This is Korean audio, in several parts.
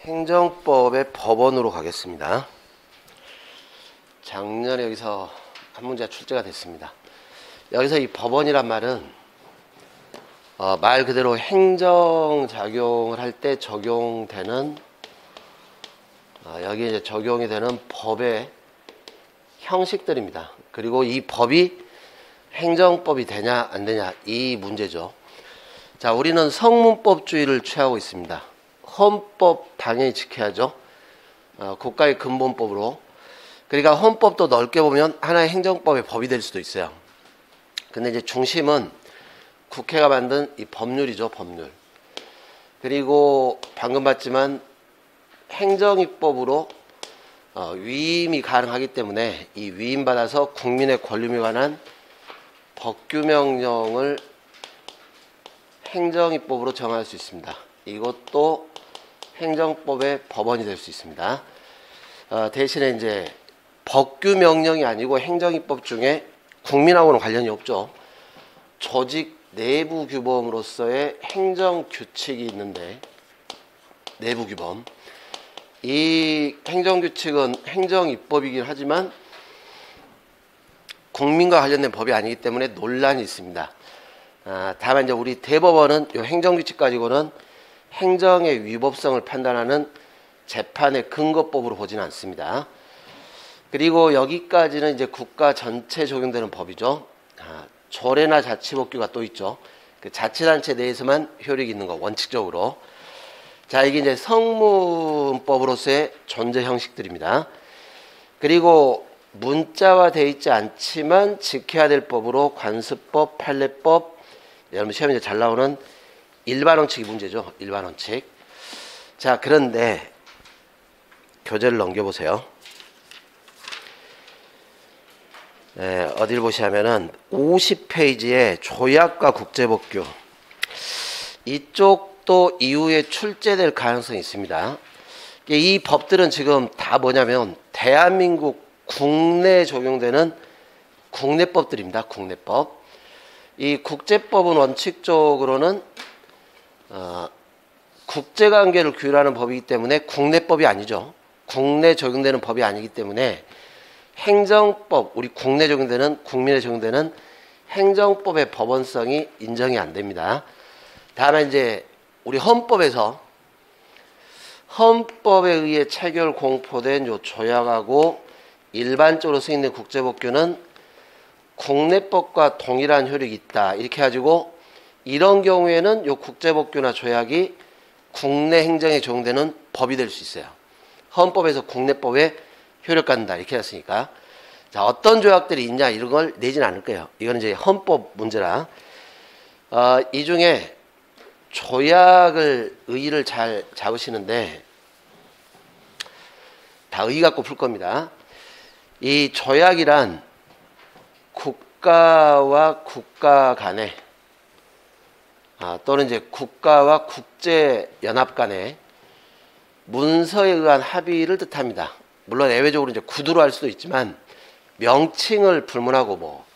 행정법의 법원으로 가겠습니다. 작년에 여기서 한 문제가 출제가 됐습니다. 여기서 이 법원이란 말은 말 그대로 행정작용을 할 때 적용되는 여기 이제 적용이 되는 법의 형식들입니다. 그리고 이 법이 행정법이 되냐 안 되냐 이 문제죠. 자, 우리는 성문법주의를 취하고 있습니다. 헌법 당연히 지켜야죠. 국가의 근본법으로. 그러니까 헌법도 넓게 보면 하나의 행정법의 법이 될 수도 있어요. 근데 이제 중심은 국회가 만든 이 법률이죠, 법률. 그리고 방금 봤지만 행정입법으로 위임이 가능하기 때문에 이 위임받아서 국민의 권리에 관한 법규명령을 행정입법으로 정할 수 있습니다. 이것도 행정법의 법원이 될 수 있습니다. 대신에 이제 법규명령이 아니고 행정입법 중에 국민하고는 관련이 없죠. 조직 내부 규범으로서의 행정규칙이 있는데, 내부 규범. 이 행정규칙은 행정입법이긴 하지만 국민과 관련된 법이 아니기 때문에 논란이 있습니다. 다만 이제 우리 대법원은 이 행정규칙 가지고는 행정의 위법성을 판단하는 재판의 근거법으로 보지는 않습니다. 그리고 여기까지는 이제 국가 전체 적용되는 법이죠. 조례나 자치법규가 또 있죠. 그 자치단체 내에서만 효력이 있는 거, 원칙적으로. 자, 이게 이제 성문법으로서의 존재 형식들입니다. 그리고 문자화되어 있지 않지만 지켜야 될 법으로 관습법, 판례법, 여러분 시험에 잘 나오는 일반원칙이 문제죠. 일반원칙. 자, 그런데 교재를 넘겨보세요. 어딜 보시냐면은 50페이지에 조약과 국제법규. 이쪽도 이후에 출제될 가능성이 있습니다. 이 법들은 지금 다 뭐냐면 대한민국 국내에 적용되는 국내법들입니다. 국내법. 이 국제법은 원칙적으로는 국제관계를 규율하는 법이기 때문에 국내법이 아니죠. 국내 적용되는 법이 아니기 때문에 행정법, 우리 국내 적용되는, 국민에 적용되는 행정법의 법원성이 인정이 안 됩니다. 다만 이제 우리 헌법에서 헌법에 의해 체결 공포된 요 조약하고 일반적으로 쓰이는 국제법규는 국내법과 동일한 효력이 있다. 이렇게 가지고 이런 경우에는 요 국제법규나 조약이 국내 행정에 적용되는 법이 될 수 있어요. 헌법에서 국내법에 효력받는다. 이렇게 했으니까. 자, 어떤 조약들이 있냐 이런 걸 내진 않을 거예요. 이건 이제 헌법 문제라. 이 중에 조약을 의의를 잘 잡으시는데 다 의의 갖고 풀 겁니다. 이 조약이란 국가와 국가 간에 또는 이제 국가와 국제연합 간에 문서에 의한 합의를 뜻합니다. 물론 예외적으로 이제 구두로 할 수도 있지만 명칭을 불문하고 뭐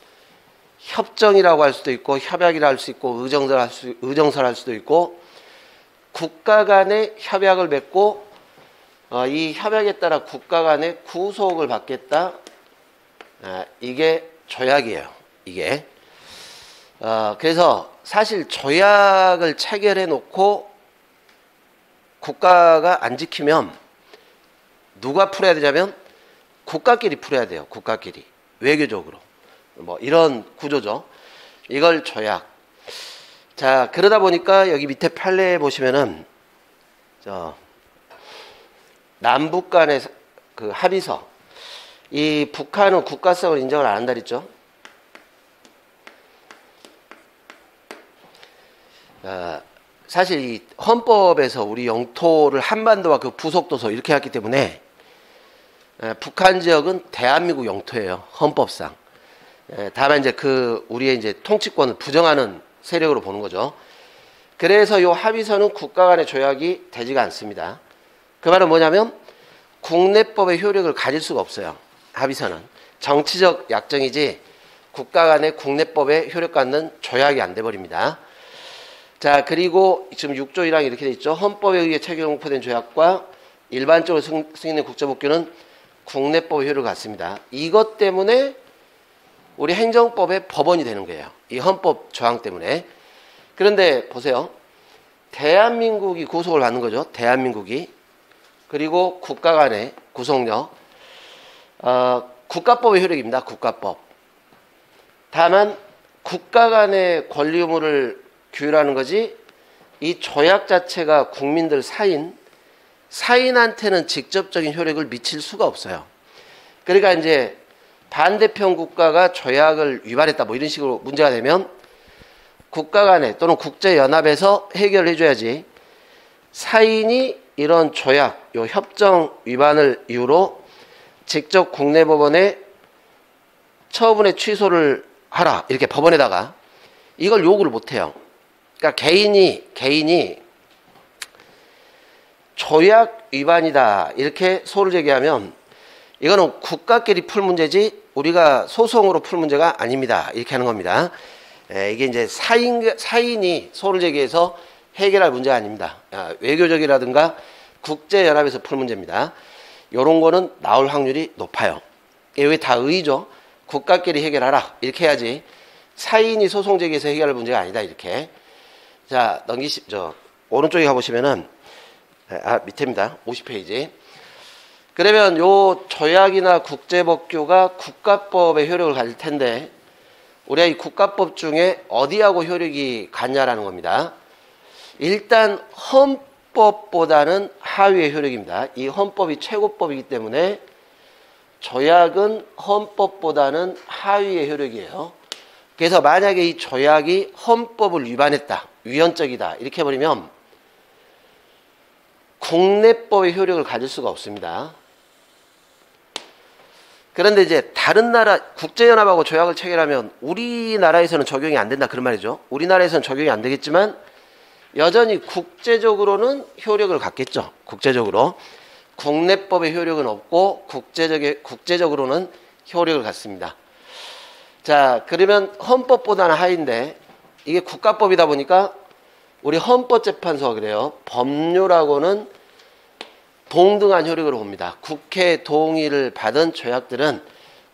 협정이라고 할 수도 있고 협약이라 할 수 있고 의정설 할 수도 있고 국가 간의 협약을 맺고 이 협약에 따라 국가 간의 구속을 받겠다. 이게 조약이에요. 이게. 그래서 사실 조약을 체결해 놓고 국가가 안 지키면 누가 풀어야 되냐면 국가끼리 풀어야 돼요. 국가끼리. 외교적으로. 뭐 이런 구조죠. 이걸 조약. 자, 그러다 보니까 여기 밑에 판례 보시면은 남북 간의 그 합의서. 이 북한은 국가성을 인정을 안 한다 그랬죠. 사실 이 헌법에서 우리 영토를 한반도와 그 부속도서 이렇게 했기 때문에 북한 지역은 대한민국 영토예요. 헌법상. 다만 이제 우리의 이제 통치권을 부정하는 세력으로 보는 거죠. 그래서 이 합의서는 국가 간의 조약이 되지가 않습니다. 그 말은 뭐냐면 국내법의 효력을 가질 수가 없어요. 합의서는 정치적 약정이지 국가 간의 국내법에 효력 갖는 조약이 안 돼 버립니다. 자, 그리고 지금 6조 1항 이렇게 돼 있죠. 헌법에 의해 체결 공포된 조약과 일반적으로 승인된 국제법규는 국내법 효력을 갖습니다. 이것 때문에 우리 행정법의 법원이 되는 거예요. 이 헌법 조항 때문에. 그런데 보세요. 대한민국이 구속을 받는 거죠. 대한민국이. 그리고 국가 간의 구속력. 국가법의 효력입니다. 국가법. 다만 국가 간의 권리 의무를 규율하는 거지 이 조약 자체가 국민들 사인한테는 직접적인 효력을 미칠 수가 없어요. 그러니까 이제 반대편 국가가 조약을 위반했다 뭐 이런 식으로 문제가 되면 국가 간에 또는 국제연합에서 해결을 해줘야지 사인이 이런 조약, 요 협정 위반을 이유로 직접 국내 법원에 처분의 취소를 하라 이렇게 법원에다가 이걸 요구를 못해요. 그러니까 개인이 조약 위반이다 이렇게 소를 제기하면 이거는 국가끼리 풀 문제지 우리가 소송으로 풀 문제가 아닙니다. 이렇게 하는 겁니다. 이게 이제 사인이 소를 제기해서 해결할 문제가 아닙니다. 외교적이라든가 국제연합에서 풀 문제입니다. 이런 거는 나올 확률이 높아요. 이게 왜 다 의죠? 국가끼리 해결하라 이렇게 해야지 사인이 소송 제기해서 해결할 문제가 아니다 이렇게. 자 오른쪽에 가보시면은 밑에입니다. 50페이지. 그러면 요 조약이나 국제법규가 국가법의 효력을 가질 텐데 우리가 이 국가법 중에 어디하고 효력이 같냐라는 겁니다. 일단 헌법보다는 하위의 효력입니다. 이 헌법이 최고법이기 때문에 조약은 헌법보다는 하위의 효력이에요. 그래서 만약에 이 조약이 헌법을 위반했다, 위헌적이다 이렇게 해버리면 국내법의 효력을 가질 수가 없습니다. 그런데 이제 다른 나라 국제연합하고 조약을 체결하면 우리나라에서는 적용이 안 된다 그런 말이죠. 우리나라에서는 적용이 안 되겠지만 여전히 국제적으로는 효력을 갖겠죠. 국제적으로. 국내법의 효력은 없고 국제적으로는 효력을 갖습니다. 자, 그러면 헌법보다는 하위인데 이게 국가법이다 보니까 우리 헌법재판소가 그래요. 법률하고는 동등한 효력으로 봅니다. 국회 동의를 받은 조약들은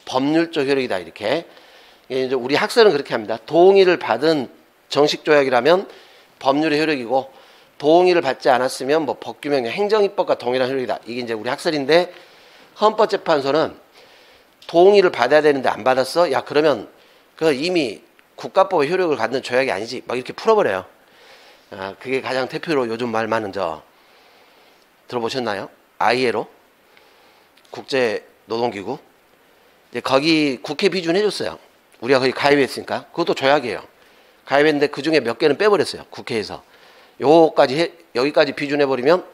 법률적 효력이다 이렇게. 이제 우리 학설은 그렇게 합니다. 동의를 받은 정식 조약이라면 법률의 효력이고 동의를 받지 않았으면 뭐 법규명 행정입법과 동일한 효력이다. 이게 이제 우리 학설인데 헌법재판소는 동의를 받아야 되는데 안 받았어? 야 그러면 그 이미 국가법의 효력을 갖는 조약이 아니지. 막 이렇게 풀어버려요. 그게 가장 대표로 요즘 말 많은 들어보셨나요? ILO 국제노동기구 이제 거기 국회 비준해줬어요. 우리가 거기 가입했으니까 그것도 조약이에요. 가입했는데 그 중에 몇 개는 빼버렸어요. 국회에서 여기까지 비준해버리면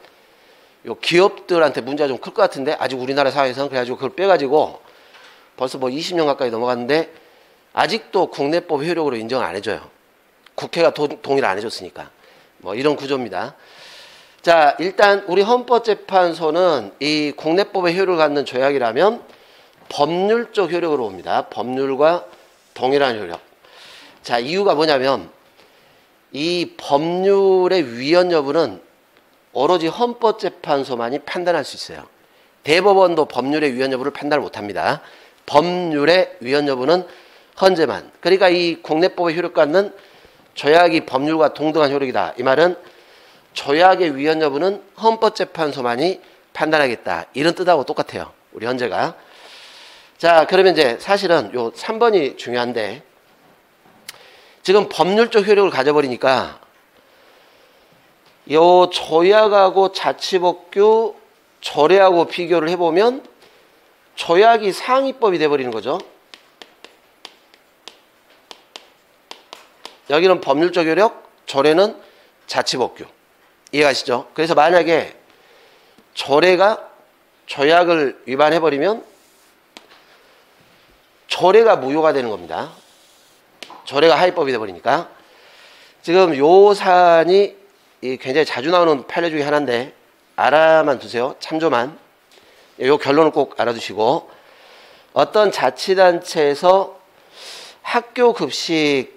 요 기업들한테 문제가 좀 클 것 같은데 아직 우리나라 사회에서는 그래가지고 그걸 빼가지고 벌써 뭐 20년 가까이 넘어갔는데 아직도 국내법 효력으로 인정을 안 해줘요. 국회가 동의를 안 해줬으니까. 뭐 이런 구조입니다. 자, 일단 우리 헌법재판소는 이 국내법의 효력을 갖는 조약이라면 법률적 효력으로 봅니다. 법률과 동일한 효력. 자, 이유가 뭐냐면 이 법률의 위헌 여부는 오로지 헌법재판소만이 판단할 수 있어요. 대법원도 법률의 위헌 여부를 판단을 못합니다. 법률의 위헌 여부는 헌재만. 그러니까 이 국내법의 효력 갖는 조약이 법률과 동등한 효력이다. 이 말은 조약의 위헌 여부는 헌법재판소만이 판단하겠다. 이런 뜻하고 똑같아요. 우리 헌재가. 자, 그러면 이제 사실은 요 3번이 중요한데 지금 법률적 효력을 가져버리니까 요 조약하고 자치법규, 조례하고 비교를 해보면 조약이 상위법이 돼버리는 거죠. 여기는 법률적 효력, 조례는 자치법규. 이해가시죠? 그래서 만약에 조례가 조약을 위반해버리면 조례가 무효가 되는 겁니다. 조례가 하위법이 돼버리니까. 지금 요 사안이 굉장히 자주 나오는 판례 중에 하나인데 알아만 두세요. 참조만. 요 결론을 꼭 알아두시고 어떤 자치단체에서 학교 급식에다가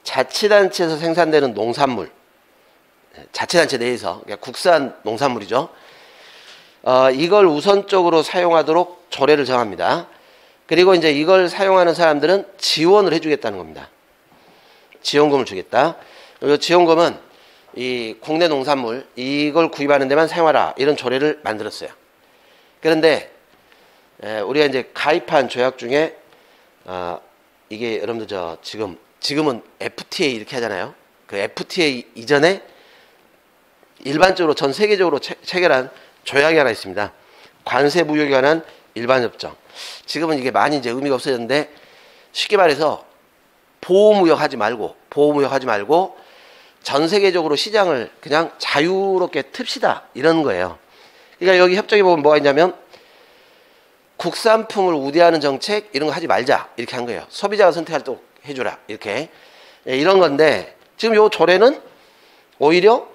자치단체에서 생산되는 농산물 자치단체 내에서 그러니까 국산 농산물이죠. 이걸 우선적으로 사용하도록 조례를 정합니다. 그리고 이제 이걸 사용하는 사람들은 지원을 해주겠다는 겁니다. 지원금을 주겠다. 그리고 지원금은 이 국내 농산물 이걸 구입하는 데만 사용하라 이런 조례를 만들었어요. 그런데 우리가 이제 가입한 조약 중에 이게 여러분들 지금은 FTA 이렇게 하잖아요. 그 FTA 이전에 일반적으로 전 세계적으로 체결한 조약이 하나 있습니다. 관세 무역에 관한 일반 협정. 지금은 이게 많이 이제 의미가 없어졌는데 쉽게 말해서 보호무역 하지 말고 전 세계적으로 시장을 그냥 자유롭게 틉시다 이런 거예요. 그러니까 여기 협정에 보면 뭐가 있냐면 국산품을 우대하는 정책 이런 거 하지 말자 이렇게 한 거예요. 소비자가 선택할 때 해주라 이렇게 이런 건데 지금 요 조례는 오히려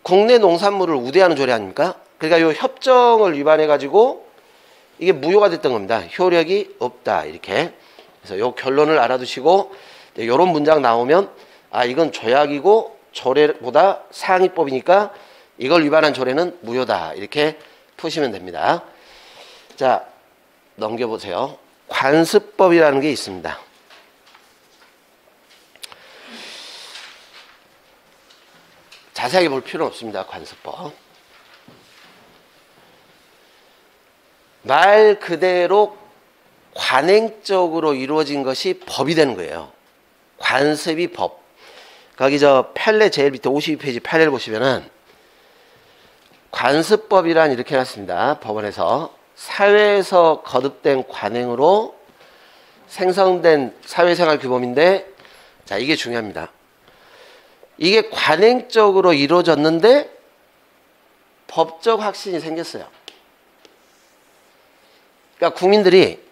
국내 농산물을 우대하는 조례 아닙니까? 그러니까 요 협정을 위반해 가지고 이게 무효가 됐던 겁니다. 효력이 없다 이렇게. 그래서 요 결론을 알아두시고 요런 문장 나오면 이건 조약이고 조례보다 상위법이니까 이걸 위반한 조례는 무효다 이렇게 푸시면 됩니다. 자, 넘겨보세요. 관습법이라는 게 있습니다. 자세하게 볼 필요는 없습니다. 관습법. 말 그대로 관행적으로 이루어진 것이 법이 되는 거예요. 관습이 법. 거기 판례 제일 밑에 52페이지 판례를 보시면은 관습법이란 이렇게 해놨습니다. 법원에서 사회에서 거듭된 관행으로 생성된 사회생활 규범인데 자 이게 중요합니다. 이게 관행적으로 이루어졌는데 법적 확신이 생겼어요. 그러니까 국민들이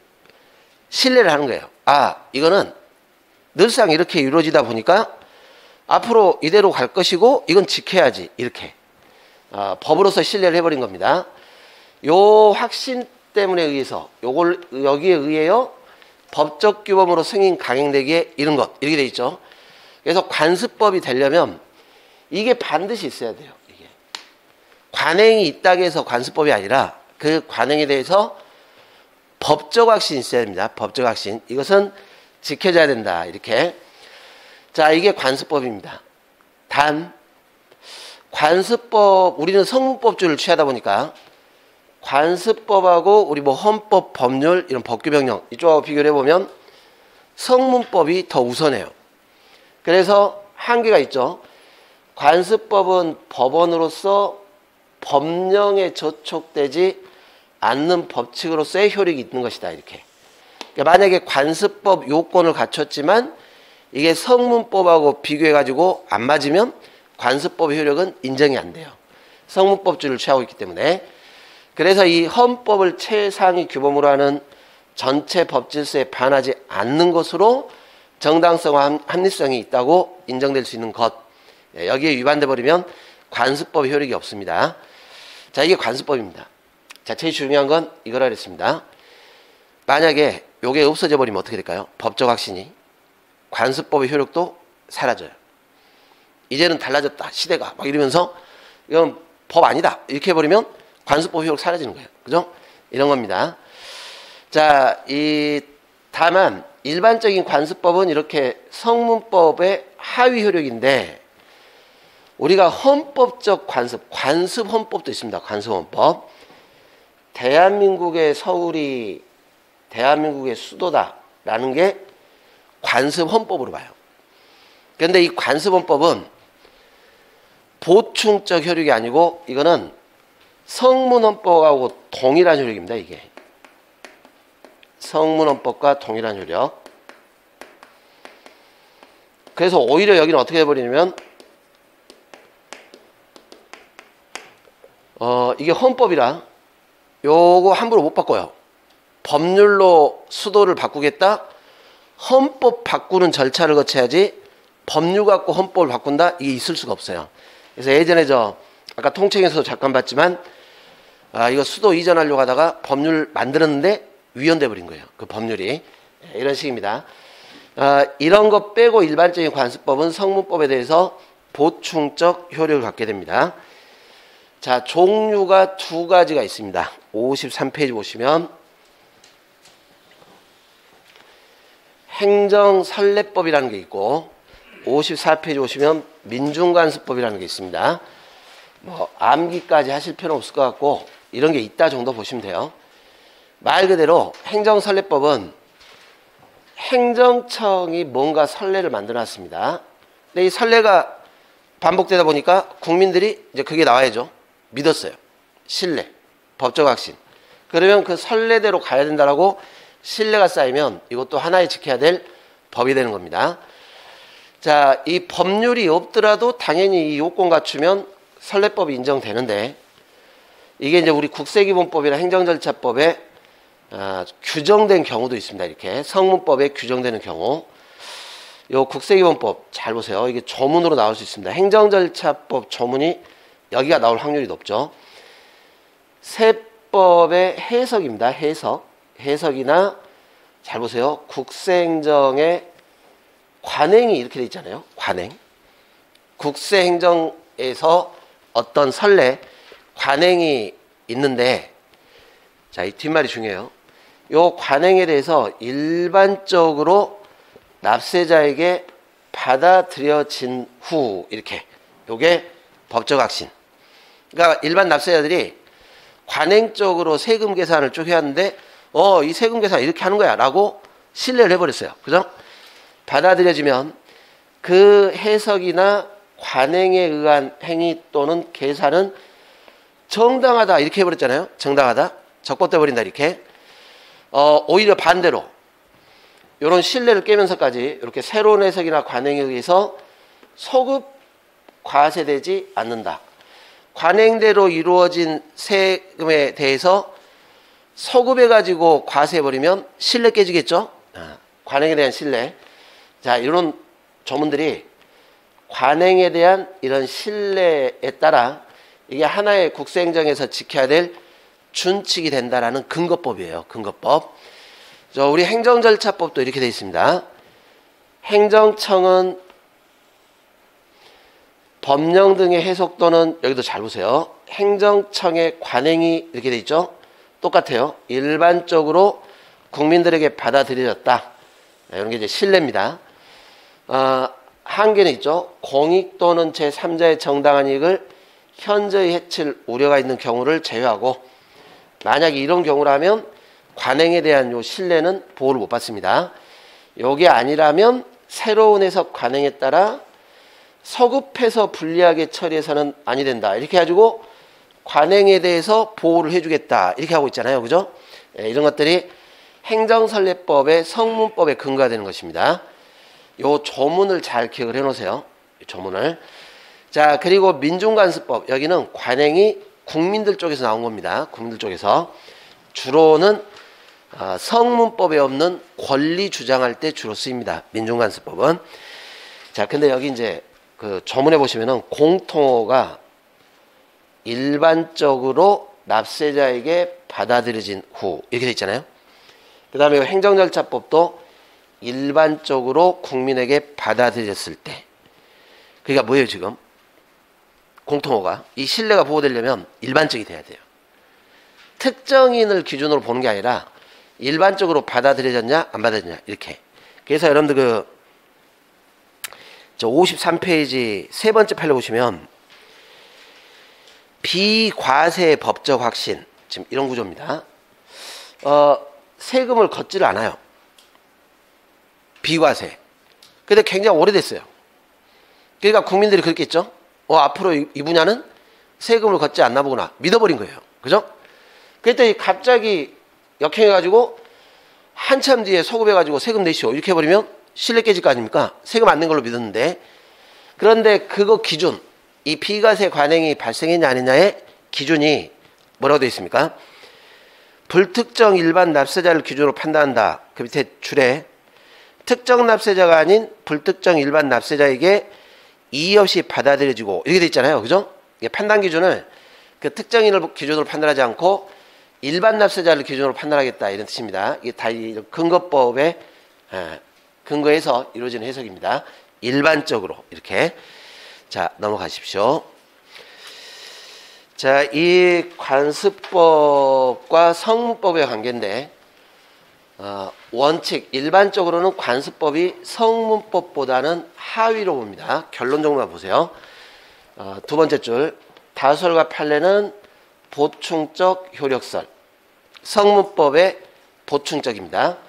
신뢰를 하는 거예요. 이거는 늘상 이렇게 이루어지다 보니까 앞으로 이대로 갈 것이고 이건 지켜야지 이렇게 법으로서 신뢰를 해버린 겁니다. 요 확신 때문에 의해서 여기에 의해요 법적 규범으로 승인 강행되기에 이른 것 이렇게 돼 있죠. 그래서 관습법이 되려면 이게 반드시 있어야 돼요. 이게 관행이 있다고 해서 관습법이 아니라 그 관행에 대해서 법적 확신이 있어야 됩니다. 법적 확신. 이것은 지켜져야 된다. 이렇게. 자, 이게 관습법입니다. 단 관습법 우리는 성문법주의를 취하다 보니까 관습법하고 우리 헌법, 법률 이런 법규명령 이쪽하고 비교를 해보면 성문법이 더 우선해요. 그래서 한계가 있죠. 관습법은 법원으로서 법령에 저촉되지 않는 법칙으로서의 효력이 있는 것이다. 이렇게. 그러니까 만약에 관습법 요건을 갖췄지만 이게 성문법하고 비교해가지고 안 맞으면 관습법의 효력은 인정이 안 돼요. 성문법주의를 취하고 있기 때문에. 그래서 이 헌법을 최상위 규범으로 하는 전체 법질서에 반하지 않는 것으로 정당성과 합리성이 있다고 인정될 수 있는 것. 여기에 위반돼 버리면 관습법의 효력이 없습니다. 자, 이게 관습법입니다. 자, 제일 중요한 건 이거라 그랬습니다. 만약에 요게 없어져 버리면 어떻게 될까요? 법적 확신이. 관습법의 효력도 사라져요. 이제는 달라졌다. 시대가. 막 이러면서 이건 법 아니다. 이렇게 해버리면 관습법 효력 사라지는 거예요. 그죠? 이런 겁니다. 자, 다만 일반적인 관습법은 이렇게 성문법의 하위 효력인데 우리가 헌법적 관습 헌법도 있습니다. 관습 헌법. 대한민국의 서울이 대한민국의 수도다라는 게 관습 헌법으로 봐요. 그런데 이 관습 헌법은 보충적 효력이 아니고 이거는 성문헌법하고 동일한 효력입니다. 이게 성문헌법과 동일한 효력. 그래서 오히려 여기는 어떻게 해버리냐면 이게 헌법이라 요거 함부로 못 바꿔요. 법률로 수도를 바꾸겠다. 헌법 바꾸는 절차를 거쳐야지 법률 갖고 헌법을 바꾼다? 이게 있을 수가 없어요. 그래서 예전에 아까 통칭에서도 잠깐 봤지만 이거 수도 이전하려고 하다가 법률 만들었는데 위헌돼 버린 거예요. 그 법률이. 이런 식입니다. 이런 거 빼고 일반적인 관습법은 성문법에 대해서 보충적 효력을 갖게 됩니다. 자, 종류가 두 가지가 있습니다. 53페이지 보시면 행정선례법이라는 게 있고 54페이지 보시면 민중관습법이라는 게 있습니다. 뭐 암기까지 하실 필요는 없을 것 같고 이런 게 있다 정도 보시면 돼요. 말 그대로 행정선례법은 행정청이 뭔가 선례를 만들어 놨습니다. 근데 이 선례가 반복되다 보니까 국민들이 이제 그게 나와야죠. 믿었어요. 신뢰, 법적 확신. 그러면 그 선례대로 가야 된다라고 신뢰가 쌓이면 이것도 하나의 지켜야 될 법이 되는 겁니다. 자, 이 법률이 없더라도 당연히 이 요건 갖추면 선례법이 인정되는데 이게 이제 우리 국세기본법이나 행정절차법에 규정된 경우도 있습니다. 이렇게 성문법에 규정되는 경우. 요 국세기본법 잘 보세요. 이게 조문으로 나올 수 있습니다. 행정절차법 조문이 여기가 나올 확률이 높죠. 세법의 해석입니다. 해석이나 잘 보세요. 국세행정의 관행이 이렇게 돼 있잖아요. 관행. 국세행정에서 어떤 선례, 관행이 있는데 자, 이 뒷말이 중요해요. 요 관행에 대해서 일반적으로 납세자에게 받아들여진 후 이렇게 요게 법적 확신. 그러니까 일반 납세자들이 관행적으로 세금 계산을 쭉 해왔는데 이 세금 계산 이렇게 하는 거야 라고 신뢰를 해버렸어요. 그죠? 받아들여지면 그 해석이나 관행에 의한 행위 또는 계산은 정당하다 이렇게 해버렸잖아요. 정당하다. 적법돼 버린다 이렇게. 오히려 반대로 이런 신뢰를 깨면서까지 이렇게 새로운 해석이나 관행에 의해서 소급 과세되지 않는다. 관행대로 이루어진 세금에 대해서 소급해가지고 과세해버리면 신뢰 깨지겠죠? 관행에 대한 신뢰. 자, 이런 조문들이 관행에 대한 이런 신뢰에 따라 이게 하나의 국세행정에서 지켜야 될 준칙이 된다라는 근거법이에요. 근거법. 우리 행정절차법도 이렇게 되어 있습니다. 행정청은 법령 등의 해석 또는 여기도 잘 보세요. 행정청의 관행이 이렇게 돼 있죠. 똑같아요. 일반적으로 국민들에게 받아들여졌다. 이런 게 이제 신뢰입니다. 한계는 있죠. 공익 또는 제3자의 정당한 이익을 현저히 해칠 우려가 있는 경우를 제외하고 만약에 이런 경우라면 관행에 대한 요 신뢰는 보호를 못 받습니다. 요게 아니라면 새로운 해석 관행에 따라 서급해서 불리하게 처리해서는 아니 된다. 이렇게 해가지고 관행에 대해서 보호를 해주겠다. 이렇게 하고 있잖아요. 그죠? 이런 것들이 행정선례법의 성문법에 근거가 되는 것입니다. 요 조문을 잘 기억을 해 놓으세요. 조문을. 자, 그리고 민중관습법. 여기는 관행이 국민들 쪽에서 나온 겁니다. 국민들 쪽에서. 주로는 성문법에 없는 권리 주장할 때 주로 쓰입니다. 민중관습법은. 자, 근데 여기 이제 그 조문에 보시면은 공통어가 일반적으로 납세자에게 받아들여진 후 이렇게 돼 있잖아요. 그 다음에 행정절차법도 일반적으로 국민에게 받아들였을 때. 그러니까 뭐예요 지금? 공통어가. 이 신뢰가 보호되려면 일반적이 돼야 돼요. 특정인을 기준으로 보는 게 아니라 일반적으로 받아들여졌냐 안 받아들였냐 이렇게. 그래서 여러분들 저 53페이지 세 번째 판을 보시면 비과세 법적 확신 지금 이런 구조입니다. 세금을 걷지를 않아요. 비과세. 근데 굉장히 오래됐어요. 그러니까 국민들이 그랬겠죠. 앞으로 이 분야는 세금을 걷지 않나 보구나. 믿어버린 거예요. 그죠? 그랬더니 갑자기 역행해가지고 한참 뒤에 소급해가지고 세금 내시오. 이렇게 해버리면 신뢰 깨질 거 아닙니까? 세금 안 낸 걸로 믿었는데. 그런데 그거 기준, 이 비과세 관행이 발생했냐 아니냐의 기준이 뭐라고 되어 있습니까? 불특정 일반 납세자를 기준으로 판단한다. 그 밑에 줄에 특정 납세자가 아닌 불특정 일반 납세자에게 이의 없이 받아들여지고 이렇게 돼 있잖아요. 그죠? 이게 판단 기준을 그 특정인을 기준으로 판단하지 않고 일반 납세자를 기준으로 판단하겠다 이런 뜻입니다. 이게 다 자, 넘어가십시오. 자, 이 관습법과 성문법의 관계인데, 원칙, 일반적으로는 관습법이 성문법보다는 하위로 봅니다. 결론적으로만 보세요. 두 번째 줄, 다설과 판례는 보충적 효력설, 성문법의 보충적입니다.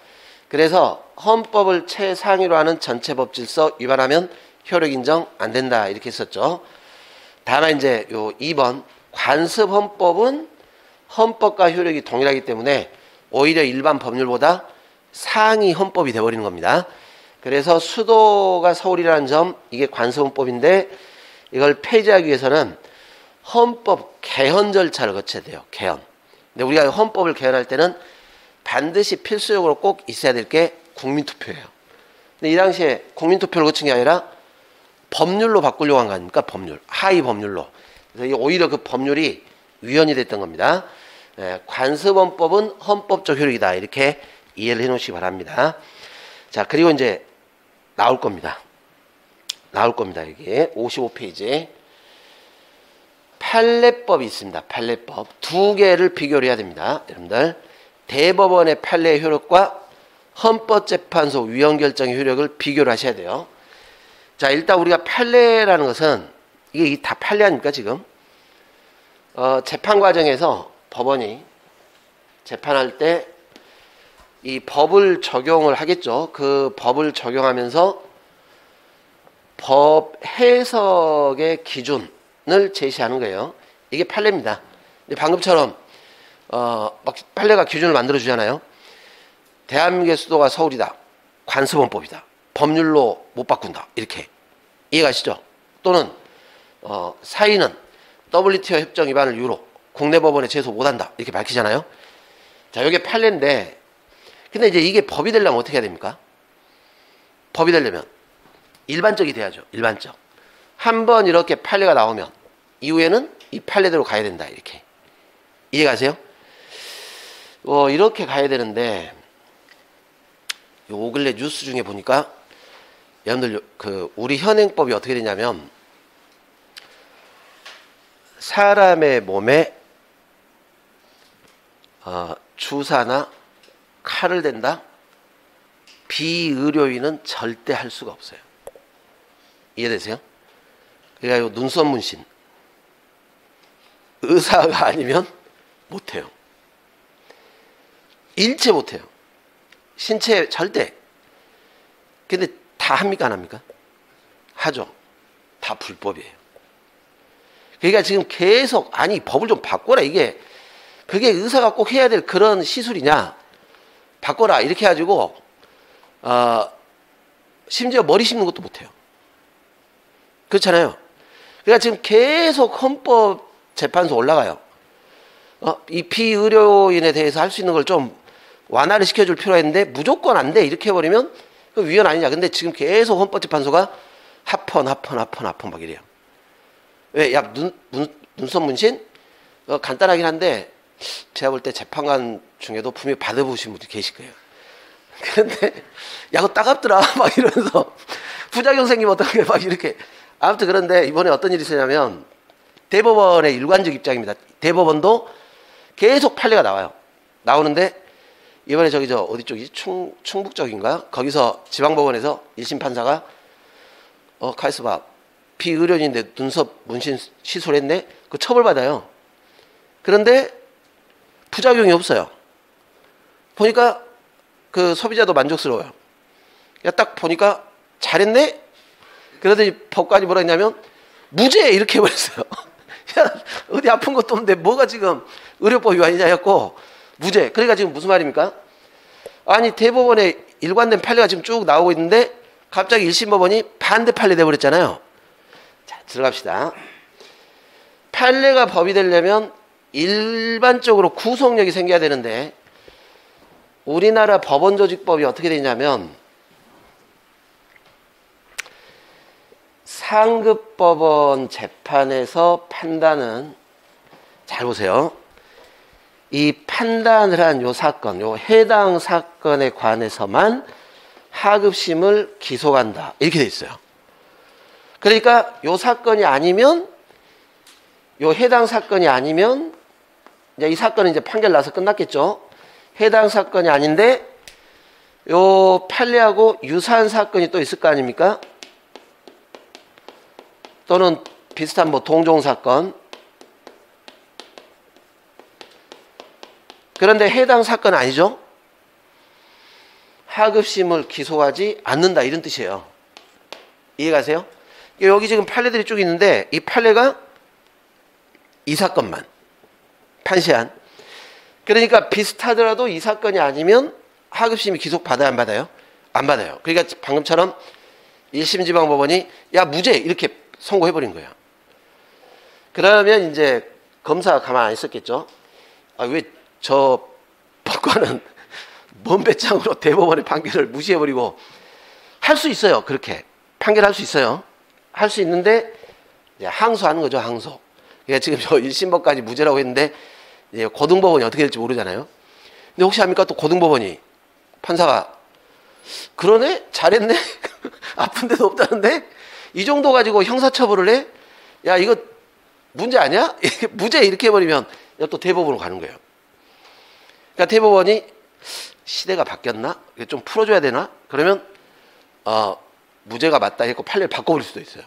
그래서 헌법을 최상위로 하는 전체법 질서 위반하면 효력 인정 안 된다 이렇게 했었죠. 다만 이제 요 2번 관습 헌법은 헌법과 효력이 동일하기 때문에 오히려 일반 법률보다 상위 헌법이 되어버리는 겁니다. 그래서 수도가 서울이라는 점, 이게 관습 헌법인데 이걸 폐지하기 위해서는 헌법 개헌 절차를 거쳐야 돼요. 개헌. 근데 우리가 헌법을 개헌할 때는 반드시 필수적으로 꼭 있어야 될 게 국민투표예요. 근데 이 당시에 국민투표를 거친 게 아니라 법률로 바꾸려고 한 거 아닙니까? 법률. 하위 법률로. 그래서 오히려 그 법률이 위헌이 됐던 겁니다. 관습헌법은 헌법적 효력이다. 이렇게 이해를 해 놓으시기 바랍니다. 자, 그리고 이제 나올 겁니다. 여기 55페이지. 판례법이 있습니다. 판례법. 두 개를 비교를 해야 됩니다. 여러분들. 대법원의 판례의 효력과 헌법재판소 위헌결정의 효력을 비교를 하셔야 돼요. 자, 일단 우리가 판례라는 것은 이게 다 판례 아닙니까 지금? 재판 과정에서 법원이 재판할 때 이 법을 적용을 하겠죠. 그 법을 적용하면서 법 해석의 기준을 제시하는 거예요. 이게 판례입니다. 방금처럼 막 판례가 기준을 만들어 주잖아요. 대한민국의 수도가 서울이다. 관습헌법이다. 법률로 못 바꾼다. 이렇게 이해가시죠? 또는 사인은 WTO 협정 위반을 이유로 국내 법원에 제소 못한다. 이렇게 밝히잖아요. 자, 이게 판례인데, 근데 이제 이게 법이 되려면 어떻게 해야 됩니까? 법이 되려면 일반적이 돼야죠. 일반적. 한번 이렇게 판례가 나오면 이후에는 이 판례대로 가야 된다. 이렇게 이해가세요? 이렇게 가야 되는데, 요 근래 뉴스 중에 보니까 여러분들 우리 현행법이 어떻게 되냐면 사람의 몸에 주사나 칼을 댄다? 비의료인은 절대 할 수가 없어요. 이해되세요? 그러니까 요 눈썹 문신 의사가 아니면 못해요. 일체 못해요. 신체 절대. 근데 다 합니까 안 합니까? 하죠. 다 불법이에요. 그러니까 지금 계속 아니 법을 좀 바꿔라. 이게 그게 의사가 꼭 해야 될 그런 시술이냐? 바꿔라 이렇게 해가지고 심지어 머리 심는 것도 못해요. 그렇잖아요. 그러니까 지금 계속 헌법재판소 올라가요. 이 비의료인에 대해서 할 수 있는 걸 좀 완화를 시켜줄 필요가 있는데 무조건 안 돼 이렇게 해버리면 그 위헌 아니냐. 근데 지금 계속 헌법재판소가 합헌 막 이래요. 왜? 야, 눈썹 문신? 간단하긴 한데 제가 볼 때 재판관 중에도 분명히 받아보신 분들이 계실 거예요. 그런데 야, 그거 따갑더라 막 이러면서 부작용 생기면 어떡해 막 이렇게. 아무튼 그런데 이번에 어떤 일이 있었냐면 대법원의 일관적 입장입니다. 대법원도 계속 판례가 나와요. 나오는데 이번에 어디 쪽이지? 충북 쪽인가? 거기서 지방법원에서 1심 판사가 가있어봐. 비의료인인데 눈썹 문신 시술했네? 그 처벌받아요. 그런데 부작용이 없어요. 보니까 그 소비자도 만족스러워요. 딱 보니까 잘했네? 그러더니 법관이 뭐라 했냐면 무죄 이렇게 해버렸어요. 야, 어디 아픈 것도 없는데 뭐가 지금 의료법 위반이냐 했고 무죄. 그러니까 지금 무슨 말입니까? 아니 대법원에 일관된 판례가 지금 쭉 나오고 있는데 갑자기 1심 법원이 반대 판례 돼버렸잖아요. 자, 들어갑시다. 판례가 법이 되려면 일반적으로 구속력이 생겨야 되는데 우리나라 법원조직법이 어떻게 되냐면 상급법원 재판에서 판단은 잘 보세요. 이 판단을 한 요 사건, 요 해당 사건에 관해서만 하급심을 기소한다. 이렇게 돼 있어요. 그러니까 요 사건이 아니면, 요 해당 사건이 아니면, 이제 이 사건은 이제 판결 나서 끝났겠죠. 해당 사건이 아닌데 요 판례하고 유사한 사건이 또 있을 거 아닙니까? 또는 비슷한 뭐 동종 사건. 그런데 해당 사건은 아니죠. 하급심을 기소하지 않는다 이런 뜻이에요. 이해가세요? 여기 지금 판례들이 쭉 있는데 이 판례가 이 사건만 판시한. 그러니까 비슷하더라도 이 사건이 아니면 하급심이 기소받아야 안 받아요? 안 받아요. 그러니까 방금처럼 1심 지방법원이 야 무죄 이렇게 선고해버린 거예요. 그러면 이제 검사가 가만 안 있었겠죠. 아, 왜 저 법관은 먼 배짱으로 대법원의 판결을 무시해버리고. 할 수 있어요. 그렇게 판결할 수 있어요. 할 수 있는데 이제 항소하는 거죠. 항소. 그러니까 지금 저 1심법까지 무죄라고 했는데 이제 고등법원이 어떻게 될지 모르잖아요. 근데 혹시 합니까? 또 고등법원이 판사가 그러네? 잘했네? 아픈 데도 없다는데? 이 정도 가지고 형사처벌을 해? 야 이거 문제 아니야? 무죄 이렇게 해버리면 또 대법원으로 가는 거예요. 그러니까 대법원이 시대가 바뀌었나? 좀 풀어줘야 되나? 그러면 무죄가 맞다 했고 판례를 바꿔버릴 수도 있어요.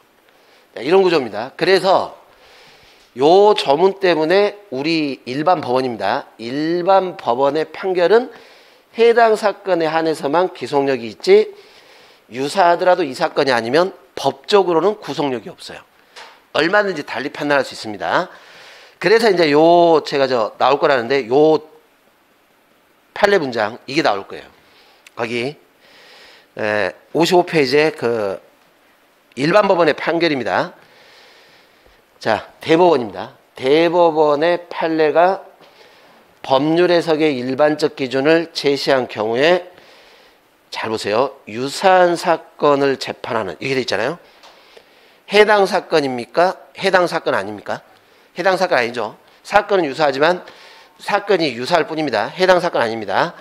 이런 구조입니다. 그래서 요 조문 때문에 우리 일반 법원입니다. 일반 법원의 판결은 해당 사건에 한해서만 기속력이 있지 유사하더라도 이 사건이 아니면 법적으로는 구속력이 없어요. 얼마든지 달리 판단할 수 있습니다. 그래서 이제 요 제가 나올 거라는데 요 판례 문장 이게 나올 거예요. 거기 55페이지에 그 일반 법원의 판결입니다. 자, 대법원입니다. 대법원의 판례가 법률 해석의 일반적 기준을 제시한 경우에 잘 보세요. 유사한 사건을 재판하는 이게 돼 있잖아요. 해당 사건입니까? 해당 사건 아닙니까? 해당 사건 아니죠. 사건은 유사하지만 사건이 유사할 뿐입니다. 해당 사건 아닙니다.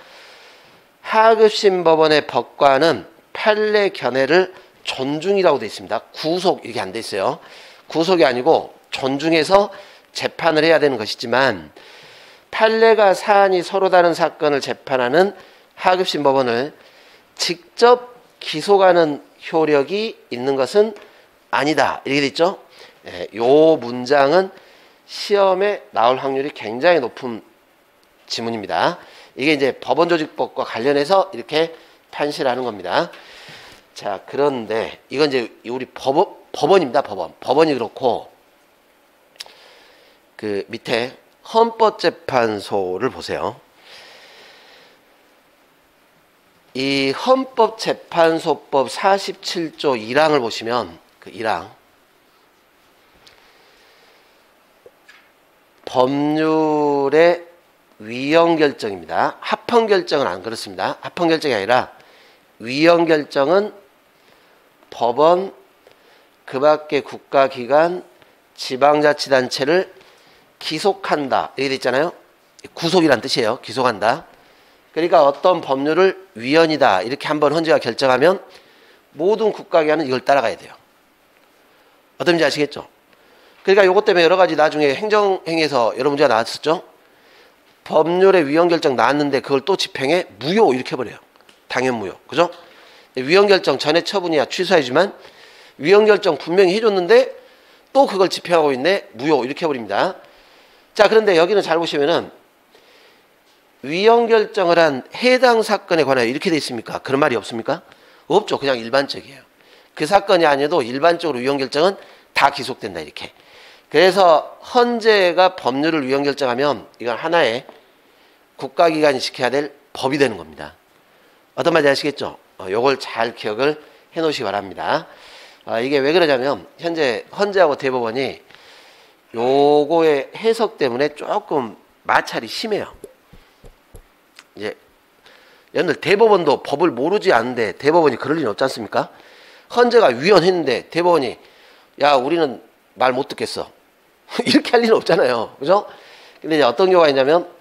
하급심 법원의 법관은 판례 견해를 존중이라고 되어 있습니다. 구속 이렇게 안 돼 있어요. 구속이 아니고 존중해서 재판을 해야 되는 것이지만 판례가 사안이 서로 다른 사건을 재판하는 하급심 법원을 직접 기소하는 효력이 있는 것은 아니다. 이렇게 돼 있죠. 요 문장은 시험에 나올 확률이 굉장히 높은 지문입니다. 이게 이제 법원조직법과 관련해서 이렇게 판시를 하는 겁니다. 자, 그런데 이건 이제 우리 법원입니다. 법원이 그렇고 그 밑에 헌법재판소를 보세요. 이 헌법재판소법 47조 1항을 보시면 그 1항 법률의 위헌결정입니다. 합헌결정은 안 그렇습니다. 합헌결정이 아니라 위헌결정은 법원, 그 밖의 국가기관, 지방자치단체를 기속한다. 이렇게 돼 있잖아요. 구속이란 뜻이에요. 기속한다. 그러니까 어떤 법률을 위헌이다. 이렇게 한번 헌재가 결정하면 모든 국가기관은 이걸 따라가야 돼요. 어떤 문제 아시겠죠? 그러니까 이것 때문에 여러 가지 나중에 행정행위에서 여러 문제가 나왔었죠. 법률의 위헌결정 나왔는데 그걸 또 집행해 무효 이렇게 해버려요. 당연무효. 그죠? 위헌결정 전에 처분이야 취소해주지만 위헌결정 분명히 해줬는데 또 그걸 집행하고 있네 무효 이렇게 해버립니다. 자, 그런데 여기는 잘 보시면은 위헌결정을 한 해당 사건에 관하여 이렇게 돼 있습니까? 그런 말이 없습니까? 없죠. 그냥 일반적이에요. 그 사건이 아니어도 일반적으로 위헌결정은 다 기속된다 이렇게. 그래서 헌재가 법률을 위헌결정하면 이건 하나의 국가기관이 지켜야 될 법이 되는 겁니다. 어떤 말인지 아시겠죠? 요걸 잘 기억을 해 놓으시기 바랍니다. 이게 왜 그러냐면 현재 헌재하고 대법원이 요거의 해석 때문에 조금 마찰이 심해요. 이제 여러분들 대법원도 법을 모르지 않는데 대법원이 그럴 리는 없지 않습니까? 헌재가 위헌했는데 대법원이 야 우리는 말 못 듣겠어 이렇게 할 리는 없잖아요. 그죠? 근데 이제 어떤 경우가 있냐면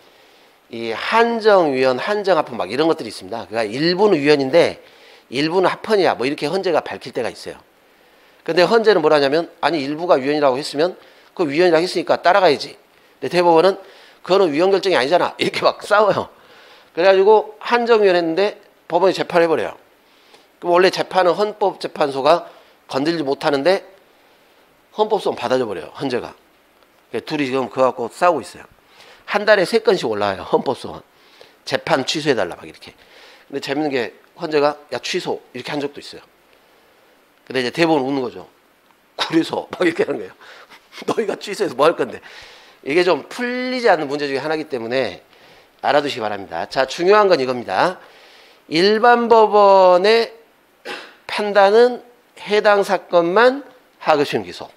이 한정위헌, 한정합헌 막 이런 것들이 있습니다. 그러니까 일부는 위헌인데 일부는 합헌이야 뭐 이렇게 헌재가 밝힐 때가 있어요. 근데 헌재는 뭐라냐면 아니 일부가 위헌이라고 했으면 그 위헌이라고 했으니까 따라가야지. 근데 대법원은 그거는 위헌 결정이 아니잖아. 이렇게 막 싸워요. 그래가지고 한정위원 했는데 법원이 재판해버려요. 그럼 원래 재판은 헌법재판소가 건들지 못하는데 헌법소원 받아줘 버려요. 헌재가. 둘이 지금 그거 갖고 싸우고 있어요. 한 달에 3건씩 올라와요. 헌법소원. 재판 취소해달라 막 이렇게. 근데 재밌는 게 헌재가 야 취소 이렇게 한 적도 있어요. 근데 이제 대법원 웃는 거죠. 그래서 막 이렇게 하는 거예요. 너희가 취소해서 뭐 할 건데. 이게 좀 풀리지 않는 문제 중에 하나이기 때문에 알아두시기 바랍니다. 자, 중요한 건 이겁니다. 일반 법원의 판단은 해당 사건만 하급심 기소.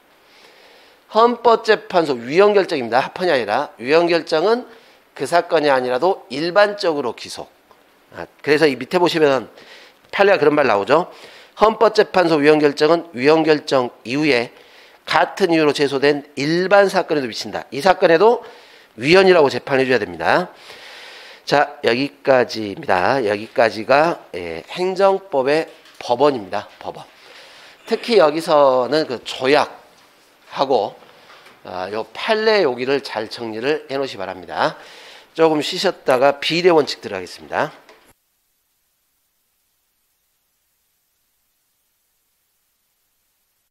헌법재판소 위헌결정입니다. 합헌이 아니라 위헌결정은 그 사건이 아니라도 일반적으로 기소. 그래서 이 밑에 보시면 판례가 그런 말 나오죠. 헌법재판소 위헌결정은 위헌결정 이후에 같은 이유로 제소된 일반 사건에도 미친다. 이 사건에도 위헌이라고 재판해 줘야 됩니다. 자, 여기까지입니다. 여기까지가 행정법의 법원입니다. 법원. 특히 여기서는 그 조약하고 요 판례 여기를 잘 정리를 해 놓으시기 바랍니다. 조금 쉬셨다가 비례 원칙 들어가겠습니다.